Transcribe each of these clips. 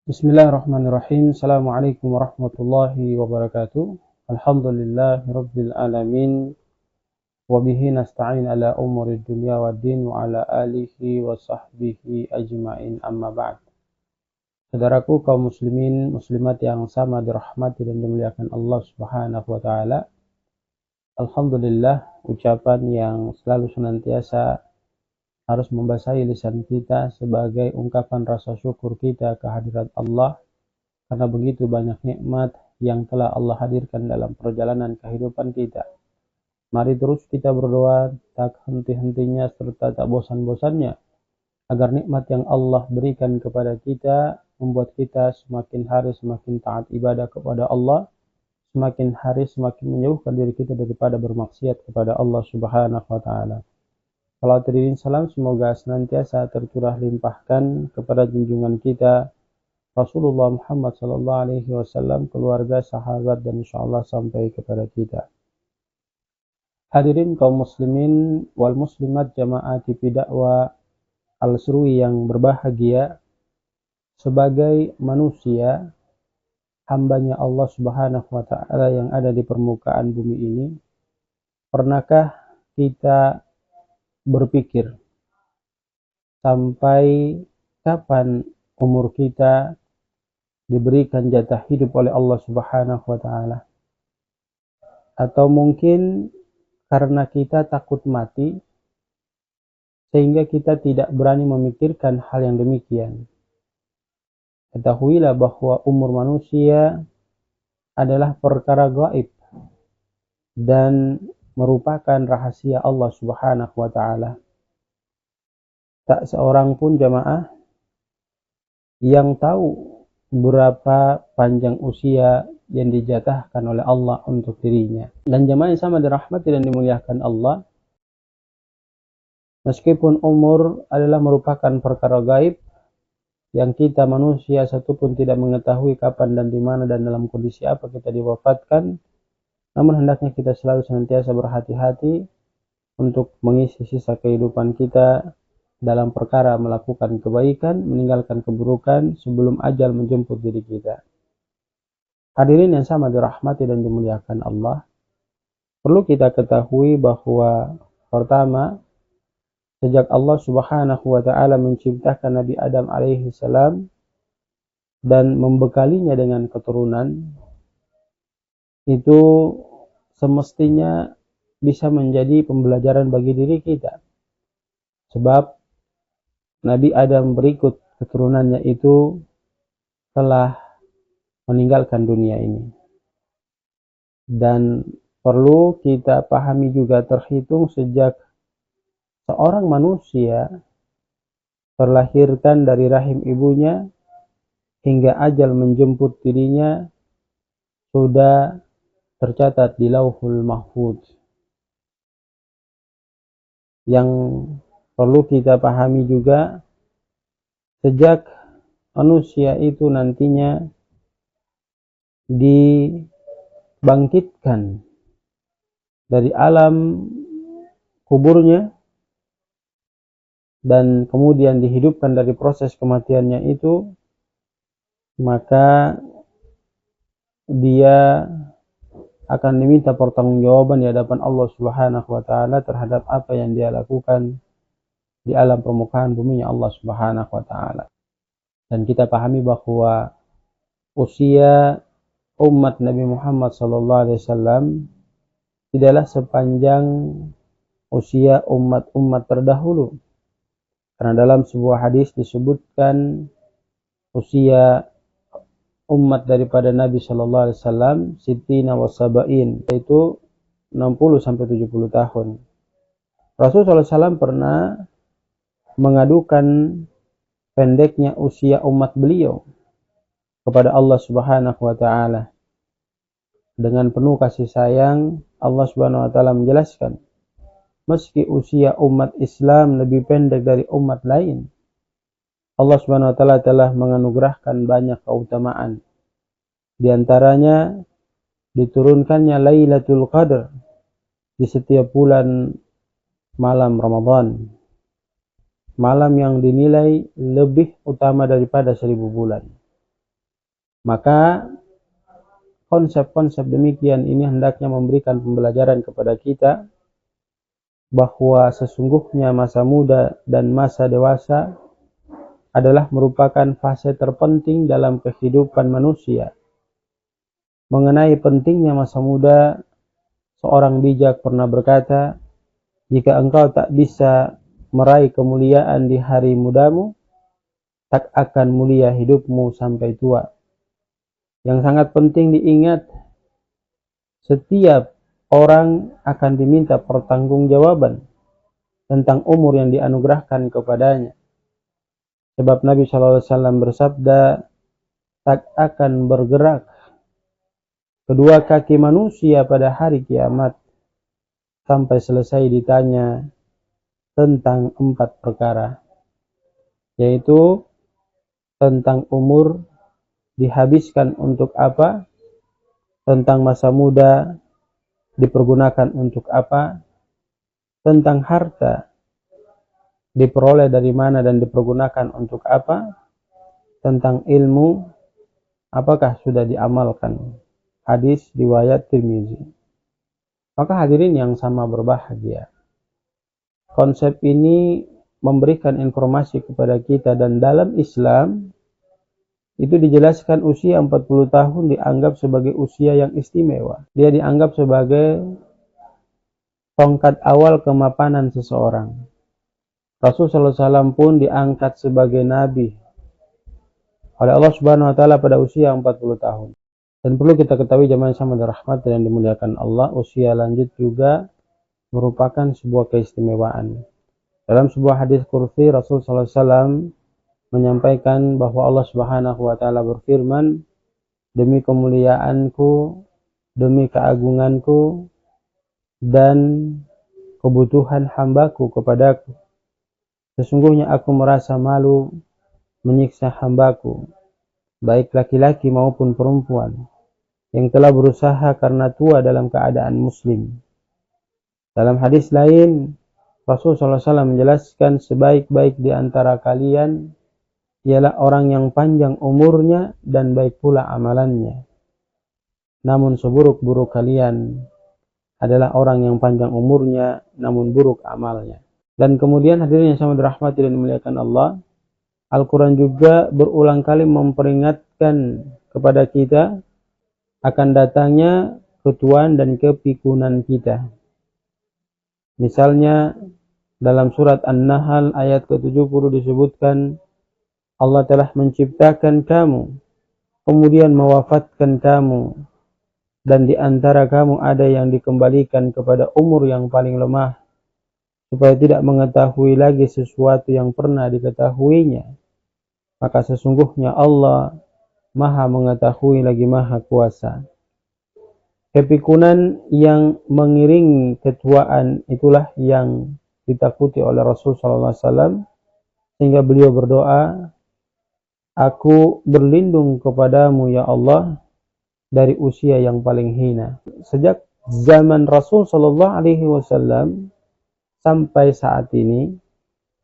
Bismillahirrahmanirrahim. Assalamualaikum warahmatullahi wabarakatuh. Alhamdulillahi rabbil alamin. Wabihi nasta'in ala umuri dunya wa din wa ala alihi wa sahbihi ajma'in amma ba'd. Saudaraku kaum muslimin muslimat yang sama dirahmati dan dimuliakan Allah Subhanahu wa taala. Alhamdulillah, ucapan yang selalu senantiasa harus membasahi lisan kita sebagai ungkapan rasa syukur kita kehadirat Allah karena begitu banyak nikmat yang telah Allah hadirkan dalam perjalanan kehidupan kita. Mari terus kita berdoa tak henti-hentinya serta tak bosan-bosannya agar nikmat yang Allah berikan kepada kita membuat kita semakin hari semakin taat ibadah kepada Allah, semakin hari semakin menjauhkan diri kita daripada bermaksiat kepada Allah Subhanahu wa taala. Salawat dan salam semoga senantiasa tercurah limpahkan kepada junjungan kita Rasulullah Muhammad sallallahu alaihi wasallam, keluarga, sahabat dan insyaallah sampai kepada kita. Hadirin kaum muslimin wal muslimat jamaah TV dakwah Al-Surui yang berbahagia, sebagai manusia hambanya Allah Subhanahu wa taala yang ada di permukaan bumi ini, pernahkah kita berpikir sampai kapan umur kita diberikan jatah hidup oleh Allah Subhanahu wa taala? Atau mungkin karena kita takut mati sehingga kita tidak berani memikirkan hal yang demikian. Ketahuilah bahwa umur manusia adalah perkara gaib dan merupakan rahasia Allah Subhanahu wa taala. Tak seorang pun jamaah yang tahu berapa panjang usia yang dijatahkan oleh Allah untuk dirinya. Dan jamaah yang sama dirahmati dan dimuliakan Allah, meskipun umur adalah merupakan perkara gaib yang kita manusia satupun tidak mengetahui kapan dan di mana dan dalam kondisi apa kita diwafatkan, namun hendaknya kita selalu senantiasa berhati-hati untuk mengisi sisa kehidupan kita dalam perkara melakukan kebaikan, meninggalkan keburukan sebelum ajal menjemput diri kita. Hadirin yang sama dirahmati dan dimuliakan Allah, perlu kita ketahui bahwa pertama, sejak Allah Subhanahu wa taala menciptakan Nabi Adam alaihi salam dan membekalinya dengan keturunan, itu semestinya bisa menjadi pembelajaran bagi diri kita. Sebab Nabi Adam berikut keturunannya itu telah meninggalkan dunia ini. Dan perlu kita pahami juga, terhitung sejak seorang manusia terlahirkan dari rahim ibunya hingga ajal menjemput dirinya sudah tercatat di Lauhul Mahfuz. Yang perlu kita pahami juga, sejak manusia itu nantinya dibangkitkan dari alam kuburnya dan kemudian dihidupkan dari proses kematiannya itu, maka dia akan diminta pertanggungjawaban di hadapan Allah Subhanahu wa taala terhadap apa yang dia lakukan di alam permukaan bumi Allah Subhanahu wa taala. Dan kita pahami bahwa usia umat Nabi Muhammad sallallahu alaihi wasallam tidaklah sepanjang usia umat-umat terdahulu. Karena dalam sebuah hadis disebutkan usia umat daripada Nabi sallallahu alaihi wasallam sittina wa sab'in, yaitu 60 sampai 70 tahun. Rasulullah SAW pernah mengadukan pendeknya usia umat beliau kepada Allah Subhanahu wa taala. Dengan penuh kasih sayang, Allah Subhanahu wa taala menjelaskan, meski usia umat Islam lebih pendek dari umat lain, Allah Subhanahu wa taala telah menganugerahkan banyak keutamaan. Di antaranya diturunkannya Lailatul Qadar di setiap bulan malam Ramadan. Malam yang dinilai lebih utama daripada 1000 bulan. Maka konsep-konsep demikian ini hendaknya memberikan pembelajaran kepada kita bahwa sesungguhnya masa muda dan masa dewasa adalah merupakan fase terpenting dalam kehidupan manusia. Mengenai pentingnya masa muda, seorang bijak pernah berkata, jika engkau tak bisa meraih kemuliaan di hari mudamu, tak akan mulia hidupmu sampai tua. Yang sangat penting diingat, setiap orang akan diminta pertanggungjawaban tentang umur yang dianugerahkan kepadanya. Sebab Nabi SAW bersabda, tak akan bergerak kedua kaki manusia pada hari kiamat sampai selesai ditanya tentang 4 perkara, yaitu tentang umur dihabiskan untuk apa, tentang masa muda dipergunakan untuk apa, tentang harta diperoleh dari mana dan dipergunakan untuk apa, tentang ilmu apakah sudah diamalkan. Hadis riwayat Tirmizi. Maka hadirin yang sama berbahagia, konsep ini memberikan informasi kepada kita, dan dalam Islam itu dijelaskan usia 40 tahun dianggap sebagai usia yang istimewa. Dia dianggap sebagai tongkat awal kemapanan seseorang. Rasulullah SAW pun diangkat sebagai nabi oleh Allah Subhanahu wa taala pada usia 40 tahun. Dan perlu kita ketahui jemaah sama dirahmati dan dimuliakan Allah, usia lanjut juga merupakan sebuah keistimewaan. Dalam sebuah hadis kursi, Rasulullah SAW menyampaikan bahwa Allah Subhanahu wa taala berfirman, demi kemuliaanku, demi keagunganku dan kebutuhan hambaku kepadaku, sesungguhnya aku merasa malu menyiksa hambaku, baik laki-laki maupun perempuan, yang telah berusaha karena tua dalam keadaan muslim. Dalam hadis lain, Rasulullah SAW menjelaskan sebaik-baik di antara kalian ialah orang yang panjang umurnya dan baik pula amalannya. Namun seburuk-buruk kalian adalah orang yang panjang umurnya namun buruk amalnya. Dan kemudian hadirin yang sama dirahmati dan dimuliakan Allah, Al-Quran juga berulang kali memperingatkan kepada kita akan datangnya ketuaan dan kepikunan kita. Misalnya dalam surat An-Nahl ayat ke-70 disebutkan, Allah telah menciptakan kamu, kemudian mewafatkan kamu, dan di antara kamu ada yang dikembalikan kepada umur yang paling lemah, supaya tidak mengetahui lagi sesuatu yang pernah diketahuinya. Maka sesungguhnya Allah Maha mengetahui lagi Maha kuasa. Kepikunan yang mengiringi ketuaan itulah yang ditakuti oleh Rasulullah SAW, sehingga beliau berdoa, aku berlindung kepadamu ya Allah dari usia yang paling hina. Sejak zaman Rasul SAW sampai saat ini,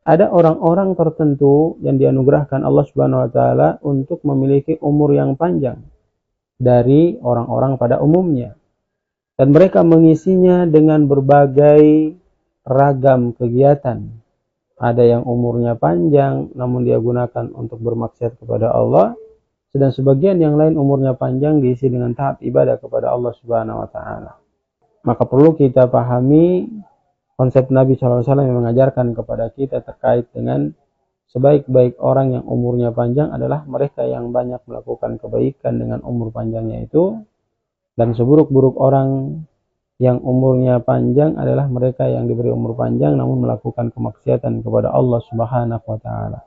ada orang-orang tertentu yang dianugerahkan Allah Subhanahu wa taala untuk memiliki umur yang panjang dari orang-orang pada umumnya. Dan mereka mengisinya dengan berbagai ragam kegiatan. Ada yang umurnya panjang namun dia gunakan untuk bermaksiat kepada Allah, sedang sebagian yang lain umurnya panjang diisi dengan taat ibadah kepada Allah Subhanahu wa taala. Maka perlu kita pahami konsep Nabi SAW yang mengajarkan kepada kita terkait dengan sebaik-baik orang yang umurnya panjang adalah mereka yang banyak melakukan kebaikan dengan umur panjangnya itu, dan seburuk-buruk orang yang umurnya panjang adalah mereka yang diberi umur panjang namun melakukan kemaksiatan kepada Allah Subhanahu wa taala.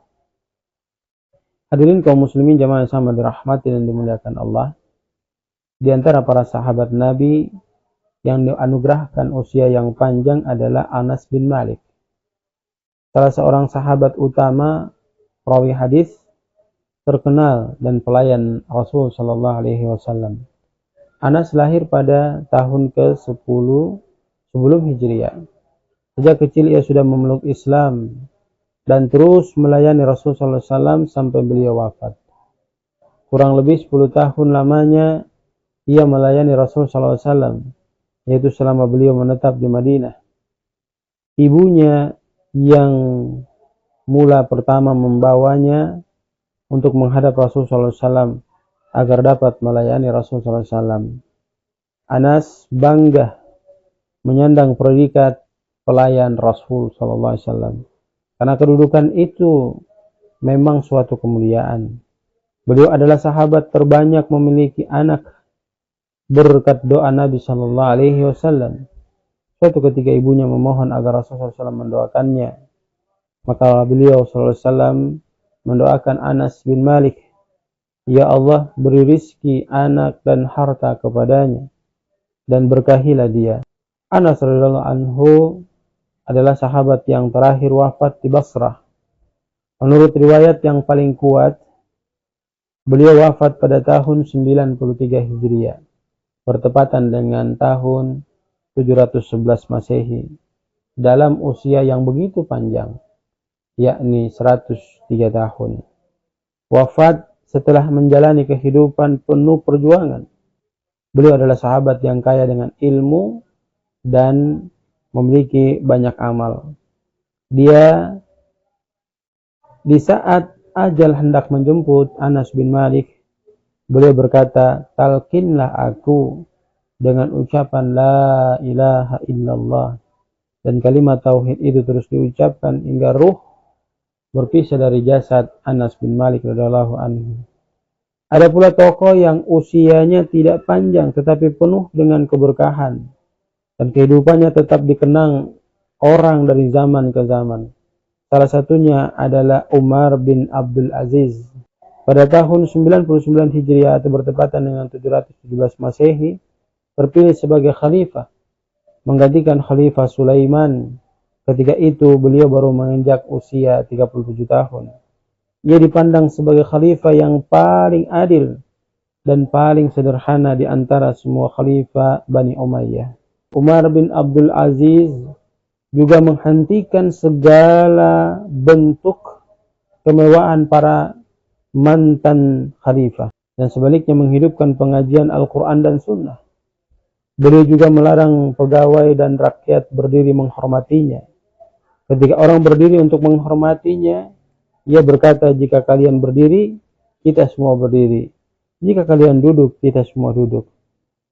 Hadirin kaum muslimin jamaah sama dirahmati dan dimuliakan Allah, di antara para sahabat Nabi yang dianugerahkan usia yang panjang adalah Anas bin Malik, salah seorang sahabat utama, perawi hadis terkenal dan pelayan Rasul sallallahu alaihi wasallam. Anas lahir pada tahun ke-10 sebelum Hijriah. Sejak kecil ia sudah memeluk Islam dan terus melayani Rasul sallallahu alaihi wasallam sampai beliau wafat. kurang lebih 10 tahun lamanya ia melayani Rasul SAW, yaitu selama beliau menetap di Madinah. Ibunya yang mula pertama membawanya untuk menghadap Rasul SAW agar dapat melayani Rasul SAW. Anas bangga menyandang predikat pelayan Rasul SAW, karena kedudukan itu memang suatu kemuliaan. Beliau adalah sahabat terbanyak memiliki anak berkat doa Nabi SAW. Suatu ketika ibunya memohon agar Rasulullah SAW mendoakannya, maka beliau SAW mendoakan Anas bin Malik, ya Allah, beri rizki anak dan harta kepadanya dan berkahilah dia. Anas radhiyallahu anhu adalah sahabat yang terakhir wafat di Basrah. Menurut riwayat yang paling kuat, beliau wafat pada tahun 93 Hijriah, bertepatan dengan tahun 711 Masehi, dalam usia yang begitu panjang, yakni 103 tahun. Wafat setelah menjalani kehidupan penuh perjuangan. Beliau adalah sahabat yang kaya dengan ilmu dan memiliki banyak amal. Dia di saat ajal hendak menjemput Anas bin Malik, beliau berkata, talkinlah aku dengan ucapan la ilaha illallah. Dan kalimat tauhid itu terus diucapkan hingga ruh berpisah dari jasad Anas bin Malik radhiyallahu anhu. Ada pula tokoh yang usianya tidak panjang tetapi penuh dengan keberkahan dan kehidupannya tetap dikenang orang dari zaman ke zaman. Salah satunya adalah Umar bin Abdul Aziz. Pada tahun 99 Hijriah atau bertepatan dengan 717 Masehi, terpilih sebagai khalifah, menggantikan Khalifah Sulaiman. Ketika itu beliau baru menginjak usia 37 tahun. Ia dipandang sebagai khalifah yang paling adil dan paling sederhana di antara semua khalifah Bani Umayyah. Umar bin Abdul Aziz juga menghentikan segala bentuk kemewahan para mantan khalifah dan sebaliknya menghidupkan pengajian Al-Quran dan Sunnah. Beliau juga melarang pegawai dan rakyat berdiri menghormatinya. Ketika orang berdiri untuk menghormatinya, ia berkata, jika kalian berdiri, kita semua berdiri. Jika kalian duduk, kita semua duduk.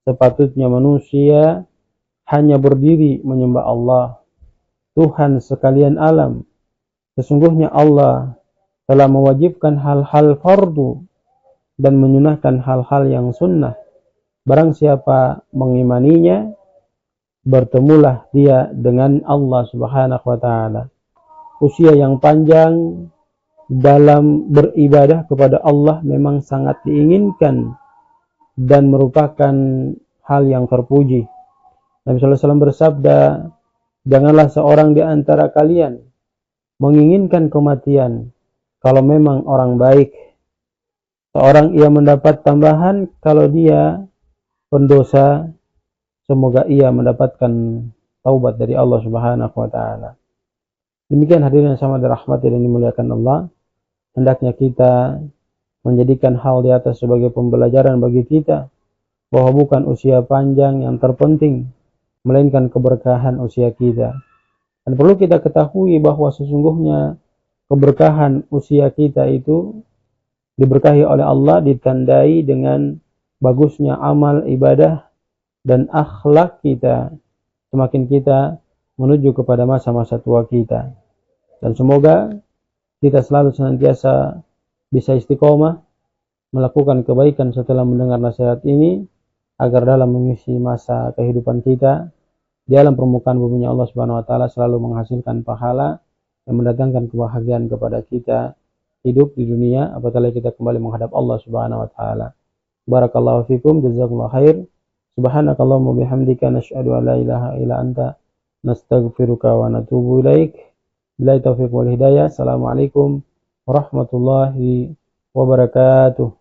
Sepatutnya manusia hanya berdiri menyembah Allah, Tuhan sekalian alam. Sesungguhnya Allah telah mewajibkan hal-hal fardu dan menyunahkan hal-hal yang sunnah. Barang siapa mengimaninya, bertemulah dia dengan Allah Subhanahu wa Ta'ala. Usia yang panjang dalam beribadah kepada Allah memang sangat diinginkan dan merupakan hal yang terpuji. Nabi SAW bersabda, janganlah seorang di antara kalian menginginkan kematian kalau memang orang baik. Seorang ia mendapat tambahan kalau dia pendosa, semoga ia mendapatkan taubat dari Allah Subhanahu wa Ta'ala. Demikian hadirin yang sama dirahmati dan dimuliakan Allah. Hendaknya kita menjadikan hal di atas sebagai pembelajaran bagi kita, bahwa bukan usia panjang yang terpenting, melainkan keberkahan usia kita. Dan perlu kita ketahui bahwa sesungguhnya keberkahan usia kita itu diberkahi oleh Allah, ditandai dengan bagusnya amal ibadah dan akhlak kita semakin kita menuju kepada masa-masa tua kita. Dan semoga kita selalu senantiasa bisa istiqomah melakukan kebaikan setelah mendengar nasihat ini, agar dalam mengisi masa kehidupan kita di alam permukaan bumi Allah Subhanahu wa Ta'ala selalu menghasilkan pahala yang mendatangkan kebahagiaan kepada kita hidup di dunia apabila kita kembali menghadap Allah Subhanahu wa Ta'ala. Barakallahu fikum, jazakumullah khair. Subhanakallahumma bihamdika nasyhadu an la ilaha illa anta nastaghfiruka wa natubu ilaik. Billahi taufiq wal hidayah. Assalamualaikum warahmatullahi wabarakatuh.